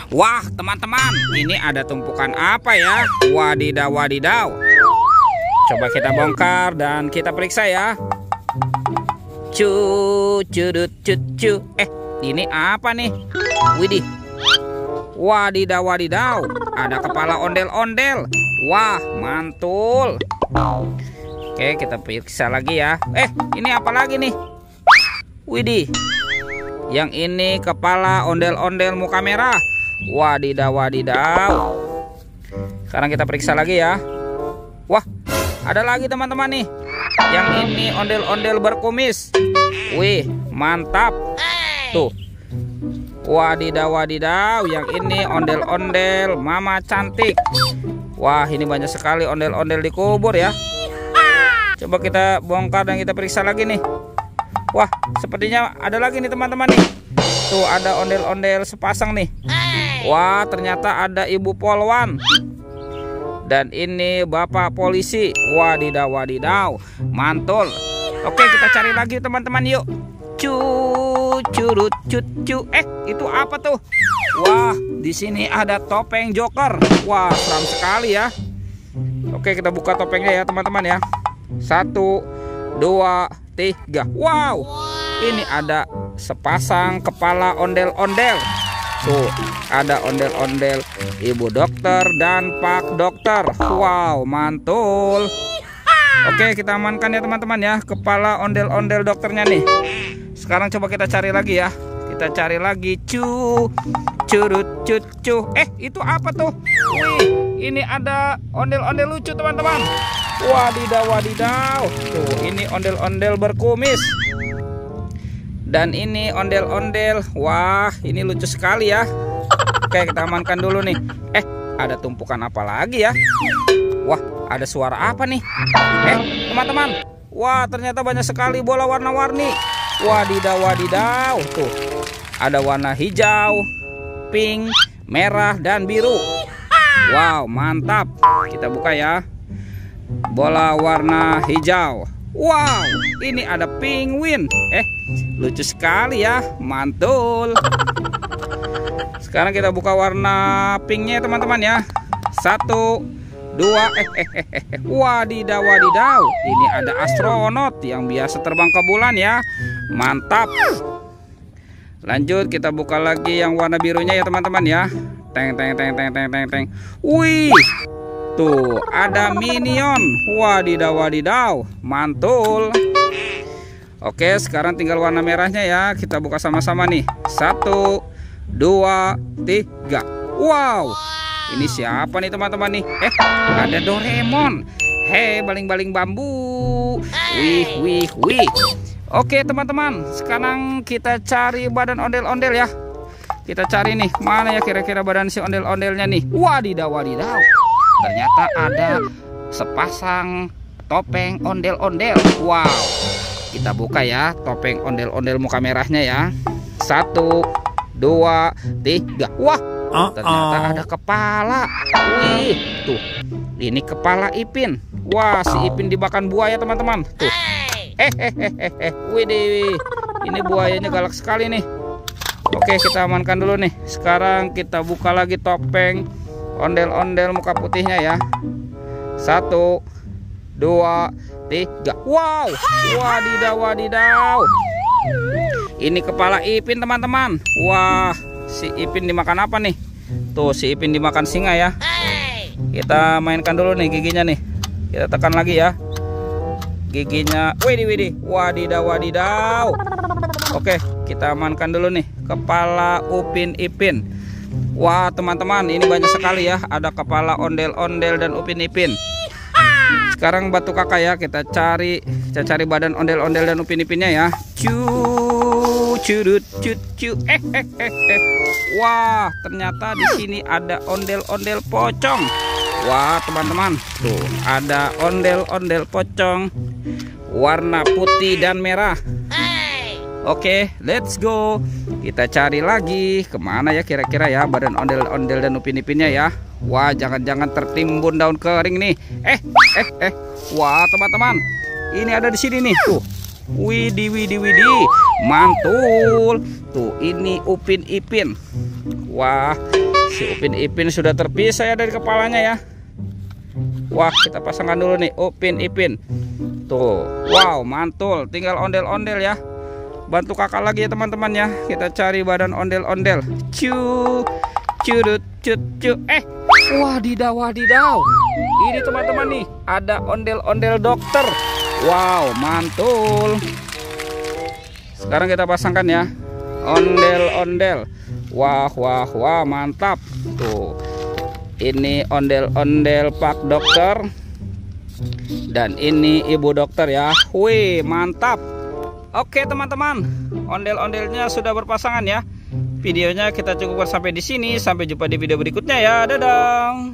Wah, teman-teman, ini ada tumpukan apa ya? Wadidaw, wadidaw. Coba kita bongkar dan kita periksa ya. Curut, cucu. Ini apa nih? Widih. Wadidaw, wadidaw. Ada kepala ondel-ondel. Wah, mantul. Oke, kita periksa lagi ya. Ini apa lagi nih? Widih. Yang ini kepala ondel-ondel muka merah. Wadidaw, wadidaw. Sekarang kita periksa lagi ya. Wah, ada lagi teman-teman nih. Yang ini ondel-ondel berkumis. Wih, mantap. Tuh. Wadidaw, wadidaw. Yang ini ondel-ondel mama cantik. Wah, ini banyak sekali ondel-ondel di kubur ya. Coba kita bongkar dan kita periksa lagi nih. Wah, sepertinya ada lagi nih teman-teman nih. Tuh, ada ondel-ondel sepasang nih. Wah, ternyata ada ibu polwan. Dan ini bapak polisi. Wadidaw, wadidaw. Mantul. Oke, kita cari lagi teman-teman yuk. Curut, cucu. Itu apa tuh? Wah, di sini ada topeng Joker. Wah, seram sekali ya. Oke, kita buka topengnya ya teman-teman ya. 1, 2, 3. Wow, ini ada sepasang kepala ondel-ondel. Tuh, ada ondel-ondel ibu dokter dan pak dokter. Wow, mantul. Oke, kita amankan ya teman-teman ya kepala ondel-ondel dokternya nih. Sekarang coba kita cari lagi ya. Kita cari lagi. Curut, cucu. Itu apa tuh? Wih, ini ada ondel-ondel lucu teman-teman. Wadidaw, wadidaw. Tuh, ini ondel-ondel berkumis. Dan ini ondel-ondel. Wah, ini lucu sekali ya. Oke, kita amankan dulu nih. Ada tumpukan apa lagi ya? Wah, ada suara apa nih? Teman-teman. Wah, ternyata banyak sekali bola warna-warni. Wadidaw, wadidaw. Tuh, ada warna hijau, pink, merah, dan biru. Wow, mantap. Kita buka ya. Bola warna hijau. Wow, ini ada penguin. Lucu sekali ya, mantul. Sekarang kita buka warna pinknya teman-teman ya. 1, 2. Wadidaw, wadidaw. Ini ada astronot yang biasa terbang ke bulan ya. Mantap. Lanjut, kita buka lagi yang warna birunya ya teman-teman ya. Teng, teng, teng, teng, teng, teng, teng. Wih, tuh ada minion. Wadidaw, wadidaw. Mantul. Oke, sekarang tinggal warna merahnya ya. Kita buka sama-sama nih. 1, 2, 3. Wow, ini siapa nih teman-teman nih? Ada Doraemon. Baling-baling bambu. Wih, wih, wih. Oke teman-teman, sekarang kita cari badan ondel-ondel ya. Kita cari nih, mana ya kira-kira badan si ondel-ondelnya nih. Wadidaw, wadidaw. Ternyata ada sepasang topeng ondel-ondel. Wow. Kita buka ya topeng ondel-ondel muka merahnya ya. 1, 2, 3. Wah, ternyata ada kepala. Wih, tuh. Ini kepala Ipin. Wah, si Ipin dimakan buaya teman-teman. Tuh. Widih. Ini buayanya galak sekali nih. Oke, kita amankan dulu nih. Sekarang kita buka lagi topeng ondel-ondel muka putihnya ya. 1, 2, 3. Wow, wadidaw, wadidaw. Ini kepala Ipin teman-teman. Wah, si Ipin dimakan apa nih? Tuh, si Ipin dimakan singa ya. Kita mainkan dulu nih giginya nih. Kita tekan lagi ya giginya. Widih, wadidaw, wadidaw. Oke, kita amankan dulu nih kepala Upin Ipin. Wah teman-teman, ini banyak sekali ya. Ada kepala ondel-ondel dan Upin Ipin. Sekarang batu kakak ya. Kita cari badan ondel-ondel dan Upin Ipinnya ya. Curut, cucu. Wah, ternyata di sini ada ondel-ondel pocong. Wah teman-teman, tuh ada ondel-ondel pocong warna putih dan merah. Oke, let's go. Kita cari lagi. Kemana ya kira-kira ya badan ondel-ondel dan Upin Ipinnya ya. Wah, jangan-jangan tertimbun daun kering nih. Wah teman-teman, ini ada di sini nih. Tuh, widih, mantul. Tuh, ini Upin Ipin. Wah, Si Upin Ipin sudah terpisah ya dari kepalanya ya. Wah, kita pasangkan dulu nih Upin Ipin. Tuh, wow, mantul. Tinggal ondel-ondel ya. Bantu kakak lagi ya teman-teman ya. Kita cari badan ondel-ondel. Curut cut cu. Wadidaw, wadidaw. Ini teman-teman nih, ada ondel-ondel dokter. Wow, mantul. Sekarang kita pasangkan ya. Ondel-ondel. Wah, wah, wah, mantap. Tuh. Ini ondel-ondel Pak Dokter. Dan ini Ibu Dokter ya. Wih, mantap. Oke teman-teman, ondel-ondelnya sudah berpasangan ya. Videonya kita cukupkan sampai di sini. Sampai jumpa di video berikutnya ya. Dadah.